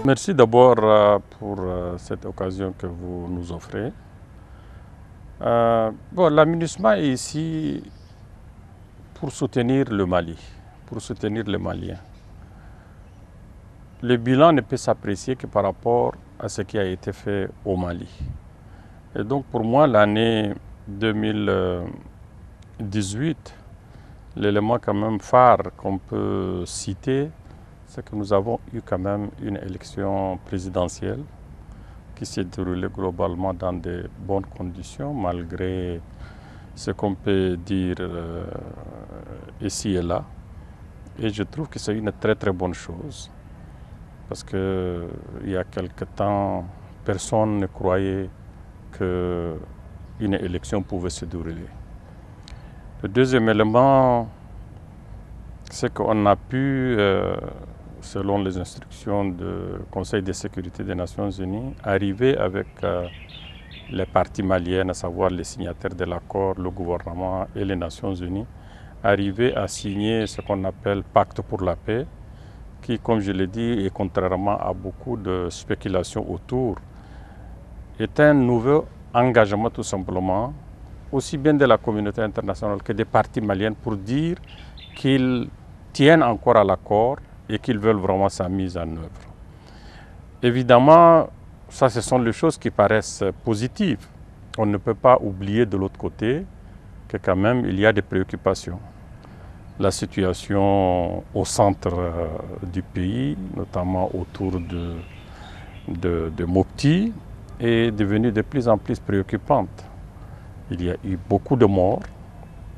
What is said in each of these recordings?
Merci d'abord pour cette occasion que vous nous offrez. La MINUSMA est ici pour soutenir le Mali, pour soutenir les Maliens. Le bilan ne peut s'apprécier que par rapport à ce qui a été fait au Mali. Et donc pour moi, l'année 2018, l'élément quand même phare qu'on peut citer, c'est que nous avons eu quand même une élection présidentielle qui s'est déroulée globalement dans de bonnes conditions, malgré ce qu'on peut dire ici et là. Et je trouve que c'est une très très bonne chose, parce qu'il y a quelque temps, personne ne croyait qu'une élection pouvait se dérouler. Le deuxième élément, c'est qu'on a pu, selon les instructions du Conseil de sécurité des Nations Unies, arriver avec les parties maliennes, à savoir les signataires de l'accord, le gouvernement et les Nations Unies, arriver à signer ce qu'on appelle Pacte pour la paix, qui, comme je l'ai dit, et contrairement à beaucoup de spéculations autour, est un nouveau engagement tout simplement, aussi bien de la communauté internationale que des parties maliennes, pour dire qu'ils tiennent encore à l'accord et qu'ils veulent vraiment sa mise en œuvre. Évidemment, ça, ce sont les choses qui paraissent positives. On ne peut pas oublier de l'autre côté que quand même il y a des préoccupations. La situation au centre du pays, notamment autour de Mopti, est devenue de plus en plus préoccupante. Il y a eu beaucoup de morts,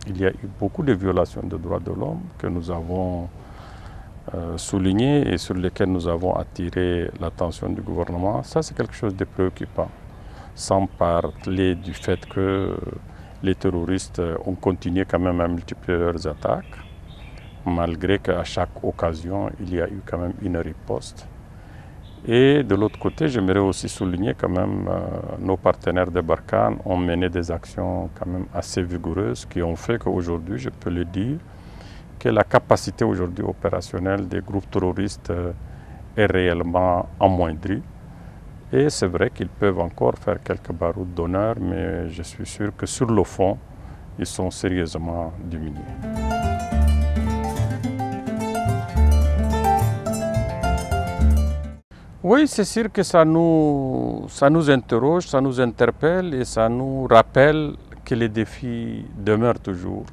il y a eu beaucoup de violations des droits de l'homme que nous avons soulignées et sur lesquelles nous avons attiré l'attention du gouvernement. Ça, c'est quelque chose de préoccupant, sans parler du fait que les terroristes ont continué quand même à multiplier leurs attaques, malgré qu'à chaque occasion, il y a eu quand même une riposte. Et de l'autre côté, j'aimerais aussi souligner quand même nos partenaires de Barkhane ont mené des actions quand même assez vigoureuses qui ont fait qu'aujourd'hui, je peux le dire, que la capacité aujourd'hui opérationnelle des groupes terroristes est réellement amoindrie. Et c'est vrai qu'ils peuvent encore faire quelques barouds d'honneur, mais je suis sûr que sur le fond, ils sont sérieusement diminués. Oui, c'est sûr que ça nous interroge, ça nous interpelle et ça nous rappelle que les défis demeurent toujours.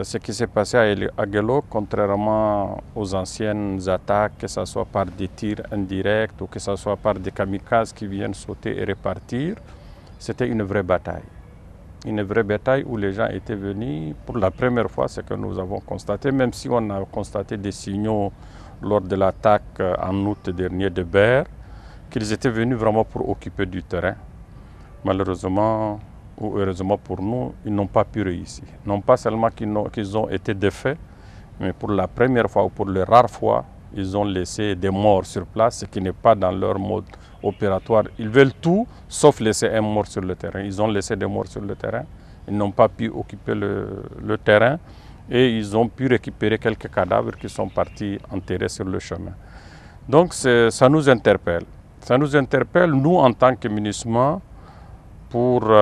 Ce qui s'est passé à Guello, contrairement aux anciennes attaques, que ce soit par des tirs indirects ou que ce soit par des kamikazes qui viennent sauter et repartir, c'était une vraie bataille. Une vraie bataille où les gens étaient venus pour la première fois, ce que nous avons constaté, même si on a constaté des signaux lors de l'attaque en août dernier de Ber, qu'ils étaient venus vraiment pour occuper du terrain. Malheureusement, ou heureusement pour nous, ils n'ont pas pu réussir. Non pas seulement qu'ils ont été défaits, mais pour la première fois ou pour les rares fois, ils ont laissé des morts sur place, ce qui n'est pas dans leur mode opératoire. Ils veulent tout, sauf laisser un mort sur le terrain. Ils ont laissé des morts sur le terrain. Ils n'ont pas pu occuper le terrain et ils ont pu récupérer quelques cadavres qui sont partis enterrer sur le chemin. Donc ça nous interpelle. Ça nous interpelle, nous, en tant que MINUSMA, pour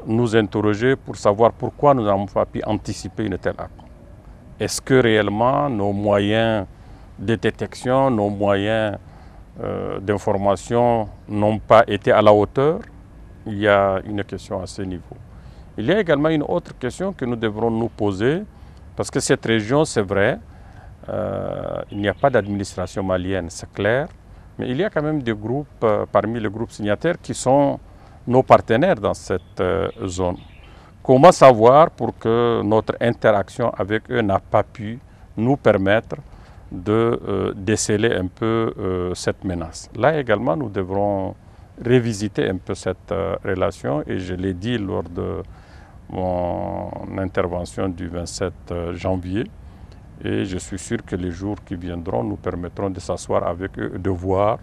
nous interroger, pour savoir pourquoi nous n'avons pas pu anticiper une telle action. Est-ce que réellement nos moyens de détection, nos moyens d'information n'ont pas été à la hauteur? Il y a une question à ce niveau. Il y a également une autre question que nous devrons nous poser, parce que cette région, c'est vrai, il n'y a pas d'administration malienne, c'est clair, mais il y a quand même des groupes, parmi les groupes signataires, qui sont nos partenaires dans cette zone. Comment savoir pour que notre interaction avec eux n'a pas pu nous permettre de déceler un peu cette menace? Là également, nous devrons revisiter un peu cette relation, et je l'ai dit lors de mon intervention du 27 janvier, et je suis sûr que les jours qui viendront nous permettront de s'asseoir avec eux et de voir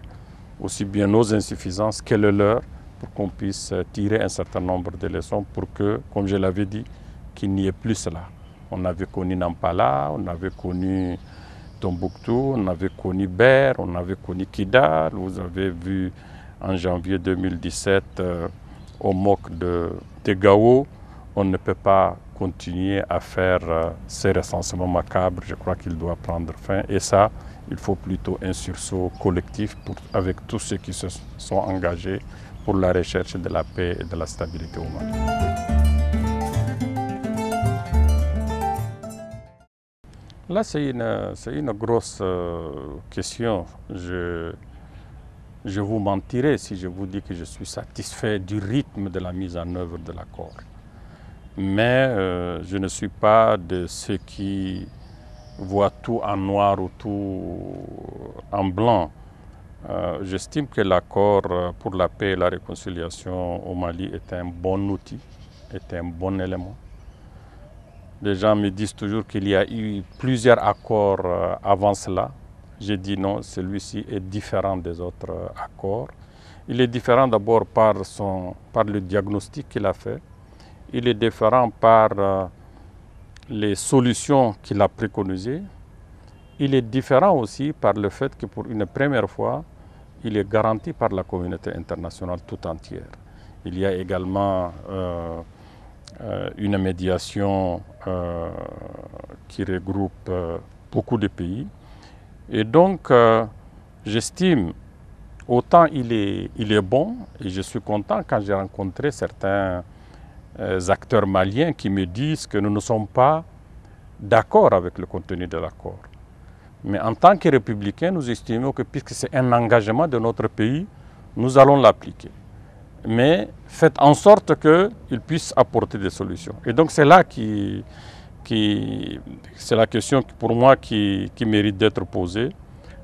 aussi bien nos insuffisances que les leurs, pour qu'on puisse tirer un certain nombre de leçons pour que, comme je l'avais dit, qu'il n'y ait plus cela. On avait connu Nampala, on avait connu Tombouctou, on avait connu Ber, on avait connu Kidal. Vous avez vu en janvier 2017 au MOC de Gao. On ne peut pas continuer à faire ces recensements macabres. Je crois qu'il doit prendre fin. Et ça, il faut plutôt un sursaut collectif avec tous ceux qui se sont engagés pour la recherche de la paix et de la stabilité au Mali. Là, c'est une grosse question. Je vous mentirais si je vous dis que je suis satisfait du rythme de la mise en œuvre de l'accord. Mais je ne suis pas de ceux qui voient tout en noir ou tout en blanc. J'estime que l'accord pour la paix et la réconciliation au Mali est un bon outil, est un bon élément. Les gens me disent toujours qu'il y a eu plusieurs accords avant cela. J'ai dit non, celui-ci est différent des autres accords. Il est différent d'abord par le diagnostic qu'il a fait. Il est différent par les solutions qu'il a préconisées. Il est différent aussi par le fait que pour une première fois, il est garanti par la communauté internationale tout entière. Il y a également une médiation qui regroupe beaucoup de pays. Et donc, j'estime, autant il est bon, et je suis content quand j'ai rencontré certains acteurs maliens qui me disent que nous ne sommes pas d'accord avec le contenu de l'accord. Mais en tant que républicains, nous estimons que puisque c'est un engagement de notre pays, nous allons l'appliquer. Mais faites en sorte qu'il puisse apporter des solutions. Et donc c'est là c'est la question pour moi qui mérite d'être posée.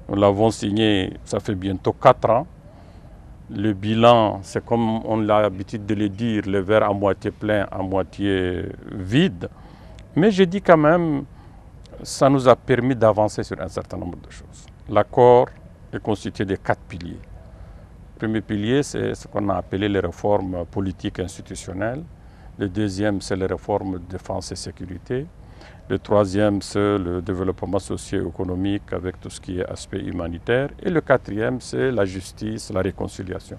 Nous l'avons signé, ça fait bientôt 4 ans. Le bilan, c'est comme on a l'habitude de le dire, le verre à moitié plein, à moitié vide. Mais je dis quand même, ça nous a permis d'avancer sur un certain nombre de choses. L'accord est constitué de 4 piliers. Le premier pilier, c'est ce qu'on a appelé les réformes politiques et institutionnelles. Le deuxième, c'est les réformes de défense et sécurité. Le troisième, c'est le développement socio-économique avec tout ce qui est aspect humanitaire. Et le quatrième, c'est la justice, la réconciliation.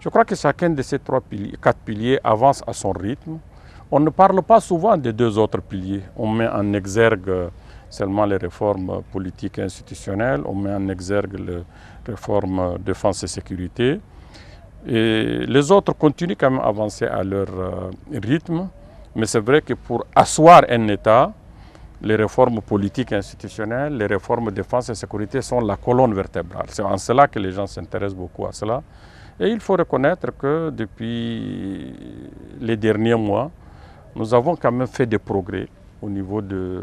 Je crois que chacun de ces 4 piliers avance à son rythme. On ne parle pas souvent des 2 autres piliers. On met en exergue seulement les réformes politiques et institutionnelles. On met en exergue les réformes défense et sécurité. Et les autres continuent quand même à avancer à leur rythme. Mais c'est vrai que pour asseoir un État, les réformes politiques et institutionnelles, les réformes de défense et sécurité sont la colonne vertébrale. C'est en cela que les gens s'intéressent beaucoup à cela. Et il faut reconnaître que depuis les derniers mois, nous avons quand même fait des progrès au niveau des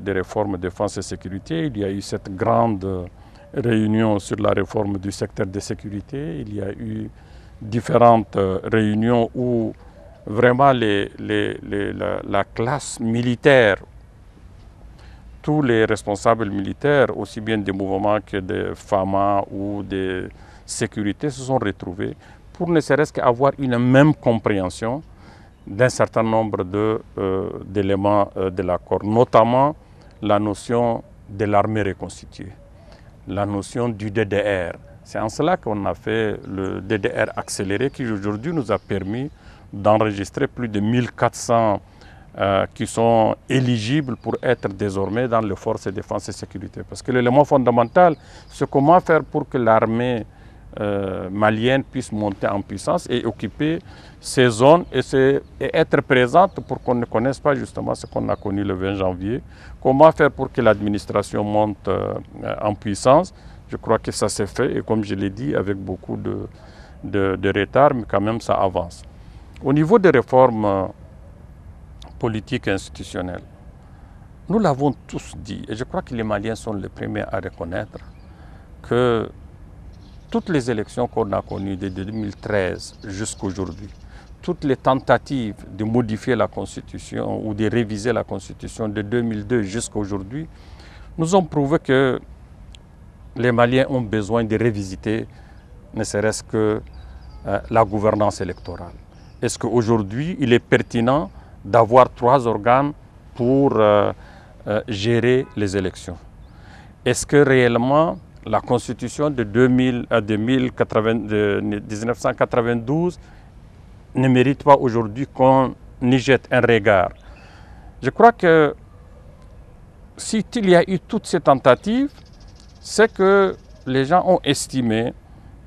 réformes de défense et sécurité. Il y a eu cette grande réunion sur la réforme du secteur de sécurité. Il y a eu différentes réunions où vraiment la classe militaire, tous les responsables militaires, aussi bien des mouvements que des FAMA ou des sécurités, se sont retrouvés pour ne serait-ce qu'avoir une même compréhension d'un certain nombre d'éléments de l'accord, notamment la notion de l'armée reconstituée, la notion du DDR. C'est en cela qu'on a fait le DDR accéléré qui aujourd'hui nous a permis d'enregistrer plus de 1400 qui sont éligibles pour être désormais dans les forces de défense et sécurité. Parce que l'élément fondamental, c'est comment faire pour que l'armée malienne puisse monter en puissance et occuper ces zones et être présente pour qu'on ne connaisse pas justement ce qu'on a connu le 20 janvier. Comment faire pour que l'administration monte en puissance. Je crois que ça s'est fait et comme je l'ai dit, avec beaucoup de retard, mais quand même ça avance. Au niveau des réformes politiques et institutionnelles, nous l'avons tous dit, et je crois que les Maliens sont les premiers à reconnaître que toutes les élections qu'on a connues de 2013 jusqu'à aujourd'hui, toutes les tentatives de modifier la Constitution ou de réviser la Constitution de 2002 jusqu'à aujourd'hui, nous ont prouvé que les Maliens ont besoin de revisiter ne serait-ce que la gouvernance électorale. Est-ce qu'aujourd'hui, il est pertinent d'avoir 3 organes pour gérer les élections. Est-ce que réellement la Constitution de 1992 ne mérite pas aujourd'hui qu'on y jette un regard? Je crois que s'il y a eu toutes ces tentatives, c'est que les gens ont estimé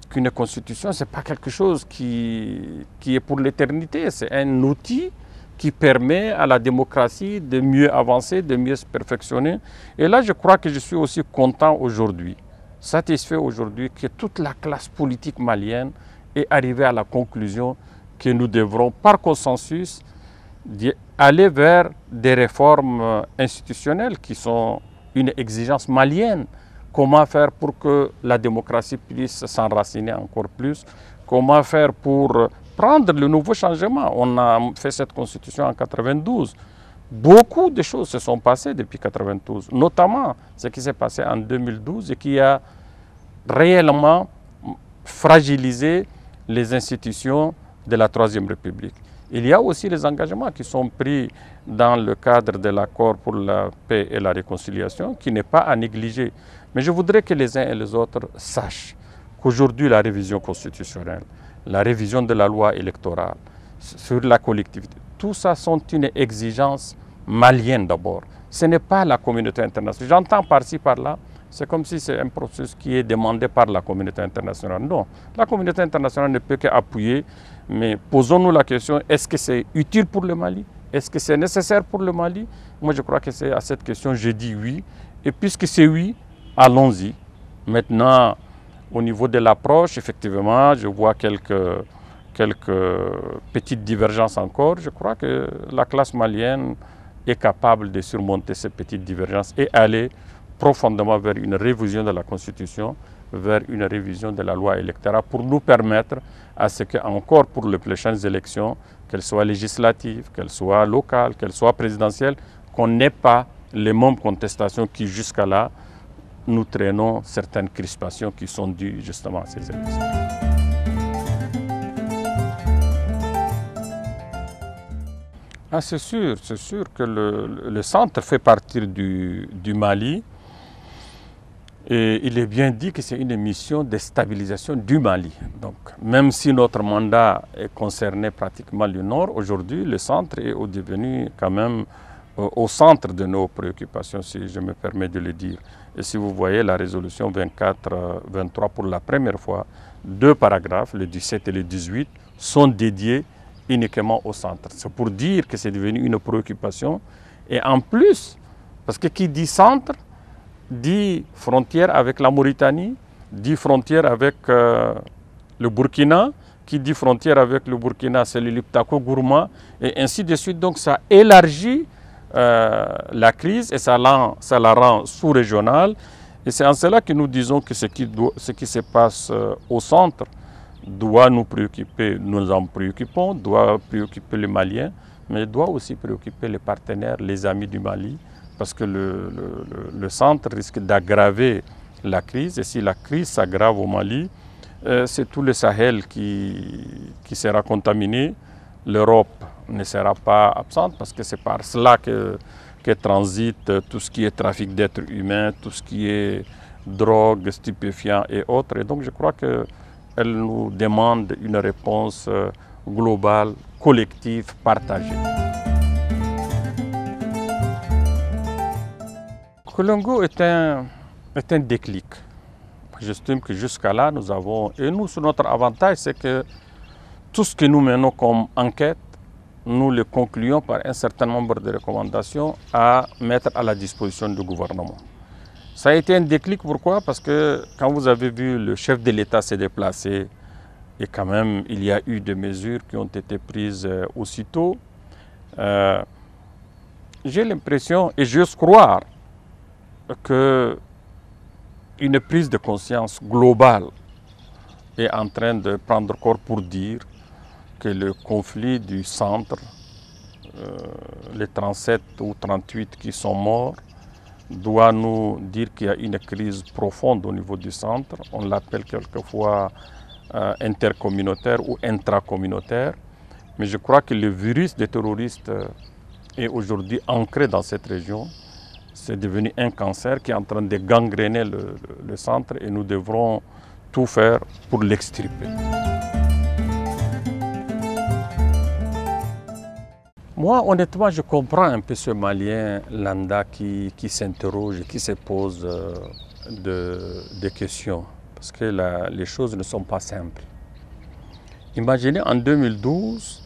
qu'une constitution, ce n'est pas quelque chose qui est pour l'éternité, c'est un outil qui permet à la démocratie de mieux avancer, de mieux se perfectionner. Et là, je crois que je suis aussi content aujourd'hui, satisfait aujourd'hui que toute la classe politique malienne est arrivée à la conclusion que nous devrons, par consensus, aller vers des réformes institutionnelles qui sont une exigence malienne. Comment faire pour que la démocratie puisse s'enraciner encore plus? Comment faire pour prendre le nouveau changement? On a fait cette constitution en 92. Beaucoup de choses se sont passées depuis 92, notamment ce qui s'est passé en 2012 et qui a réellement fragilisé les institutions de la Troisième République. Il y a aussi les engagements qui sont pris dans le cadre de l'accord pour la paix et la réconciliation, qui n'est pas à négliger. Mais je voudrais que les uns et les autres sachent qu'aujourd'hui, la révision constitutionnelle, la révision de la loi électorale, sur la collectivité, tout ça sont une exigence malienne d'abord. Ce n'est pas la communauté internationale. J'entends par-ci, par-là, c'est comme si c'est un processus qui est demandé par la communauté internationale. Non, la communauté internationale ne peut qu'appuyer, mais posons-nous la question, est-ce que c'est utile pour le Mali? Est-ce que c'est nécessaire pour le Mali? Moi, je crois que c'est à cette question, je dis oui. Et puisque c'est oui, allons-y. Maintenant, au niveau de l'approche, effectivement, je vois quelques petites divergences encore. Je crois que la classe malienne est capable de surmonter ces petites divergences et aller profondément vers une révision de la Constitution, vers une révision de la loi électorale pour nous permettre à ce que, encore pour les prochaines élections, qu'elles soient législatives, qu'elles soient locales, qu'elles soient présidentielles, qu'on n'ait pas les mêmes contestations qui jusqu'à là nous traînons certaines crispations qui sont dues justement à ces élections. Ah, c'est sûr que le centre fait partie du Mali. Et il est bien dit que c'est une mission de stabilisation du Mali. Donc, même si notre mandat est concerné pratiquement le nord, aujourd'hui, le centre est devenu quand même au centre de nos préoccupations, si je me permets de le dire. Et si vous voyez la résolution 24-23, pour la première fois, 2 paragraphes, le 17 et le 18, sont dédiés uniquement au centre. C'est pour dire que c'est devenu une préoccupation. Et en plus, parce que qui dit centre, dit frontière avec la Mauritanie, dit frontière avec le Burkina, qui dit frontière avec le Burkina, c'est le Liptako Gourma, et ainsi de suite. Donc ça élargit la crise et ça la rend sous-régionale. Et c'est en cela que nous disons que ce qui se passe au centre doit nous préoccuper, nous en préoccupons, doit préoccuper les Maliens, mais doit aussi préoccuper les partenaires, les amis du Mali, parce que le centre risque d'aggraver la crise. Et si la crise s'aggrave au Mali, c'est tout le Sahel qui sera contaminé. L'Europe ne sera pas absente parce que c'est par cela que transite tout ce qui est trafic d'êtres humains, tout ce qui est drogue, stupéfiants et autres. Et donc je crois qu'elle nous demande une réponse globale, collective, partagée. Kolongo est un déclic. J'estime que jusqu'à là, nous avons, et nous, sur notre avantage, c'est que tout ce que nous menons comme enquête, nous le concluons par un certain nombre de recommandations à mettre à la disposition du gouvernement. Ça a été un déclic, pourquoi? Parce que quand vous avez vu le chef de l'État se déplacer, et quand même il y a eu des mesures qui ont été prises aussitôt, j'ai l'impression, et j'ose croire, qu'une prise de conscience globale est en train de prendre corps pour dire que le conflit du centre, les 37 ou 38 qui sont morts, doit nous dire qu'il y a une crise profonde au niveau du centre. On l'appelle quelquefois intercommunautaire ou intracommunautaire. Mais je crois que le virus des terroristes est aujourd'hui ancré dans cette région. c'est devenu un cancer qui est en train de gangréner le centre et nous devrons tout faire pour l'extirper. Moi, honnêtement, je comprends un peu ce Malien lambda qui s'interroge et qui se pose des questions, parce que les choses ne sont pas simples. Imaginez en 2012,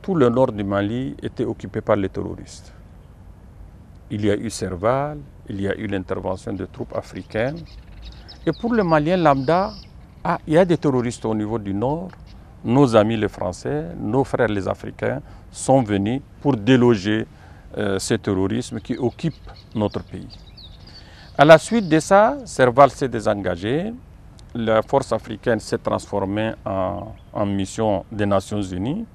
tout le nord du Mali était occupé par les terroristes. Il y a eu Serval, il y a eu l'intervention de troupes africaines. Et pour le Malien lambda, il y a des terroristes au niveau du nord. Nos amis les Français, nos frères les Africains sont venus pour déloger ce terrorisme qui occupe notre pays. À la suite de ça, Serval s'est désengagé. La force africaine s'est transformée en mission des Nations Unies.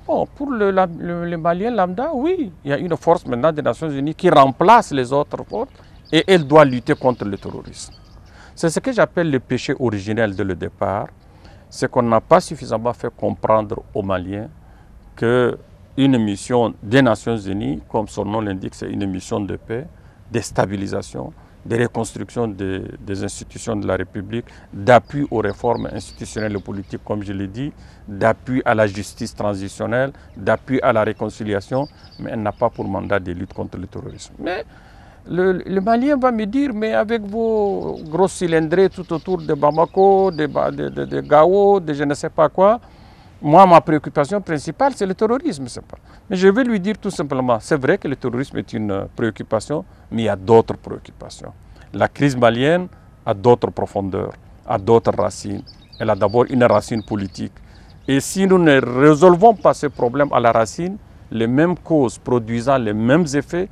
Bon, pour le Malien lambda, oui, il y a une force maintenant des Nations Unies qui remplace les autres forces et elle doit lutter contre le terrorisme. C'est ce que j'appelle le péché originel dès le départ, c'est qu'on n'a pas suffisamment fait comprendre aux Maliens qu'une mission des Nations Unies, comme son nom l'indique, c'est une mission de paix, de stabilisation, de reconstruction des institutions de la République, d'appui aux réformes institutionnelles et politiques, comme je l'ai dit, d'appui à la justice transitionnelle, d'appui à la réconciliation, mais elle n'a pas pour mandat de lutte contre le terrorisme. Mais le Malien va me dire, mais avec vos gros cylindrés tout autour de Bamako, de Gao, de je ne sais pas quoi, moi, ma préoccupation principale, c'est le terrorisme. Mais je vais lui dire tout simplement, c'est vrai que le terrorisme est une préoccupation, mais il y a d'autres préoccupations. La crise malienne a d'autres profondeurs, a d'autres racines. Elle a d'abord une racine politique. Et si nous ne résolvons pas ce problème à la racine, les mêmes causes produisant les mêmes effets,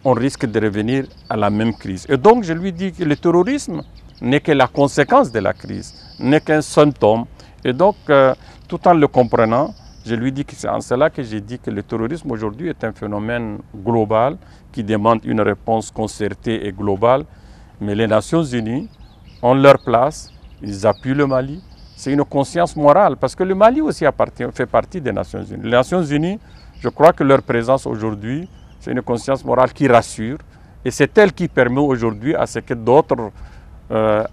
on risque de revenir à la même crise. Et donc, je lui dis que le terrorisme n'est que la conséquence de la crise, n'est qu'un symptôme. Et donc, tout en le comprenant, je lui dis que c'est en cela que j'ai dit que le terrorisme aujourd'hui est un phénomène global qui demande une réponse concertée et globale. Mais les Nations Unies ont leur place, ils appuient le Mali. C'est une conscience morale parce que le Mali aussi fait partie des Nations Unies. Les Nations Unies, je crois que leur présence aujourd'hui, c'est une conscience morale qui rassure. Et c'est elle qui permet aujourd'hui à ce que d'autres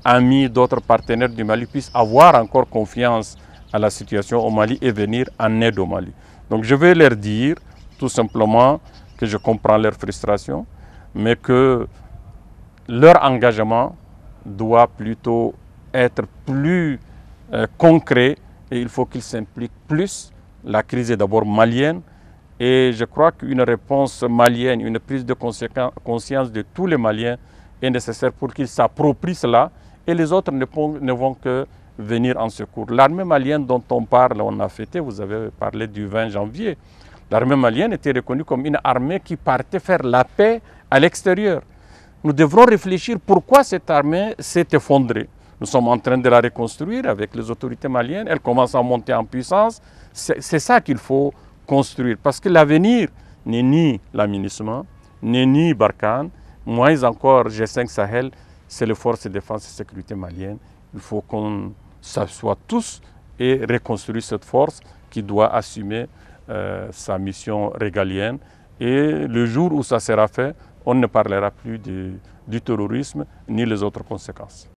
amis, d'autres partenaires du Mali puissent avoir encore confiance à la situation au Mali et venir en aide au Mali. Donc je vais leur dire tout simplement que je comprends leur frustration, mais que leur engagement doit plutôt être plus concret et il faut qu'ils s'impliquent plus. La crise est d'abord malienne et je crois qu'une réponse malienne, une prise de conscience de tous les Maliens est nécessaire pour qu'ils s'approprient cela et les autres ne vont que venir en secours. L'armée malienne dont on parle, on a fêté, vous avez parlé du 20 janvier, l'armée malienne était reconnue comme une armée qui partait faire la paix à l'extérieur. Nous devrons réfléchir pourquoi cette armée s'est effondrée. Nous sommes en train de la reconstruire avec les autorités maliennes, elle commence à monter en puissance. C'est ça qu'il faut construire parce que l'avenir n'est ni l'aménagement, n'est ni Barkhane, moins encore G5 Sahel, c'est les forces de défense et de sécurité maliennes. Il faut qu'on s'assoie tous et reconstruire cette force qui doit assumer sa mission régalienne. Et le jour où ça sera fait, on ne parlera plus du terrorisme ni les autres conséquences.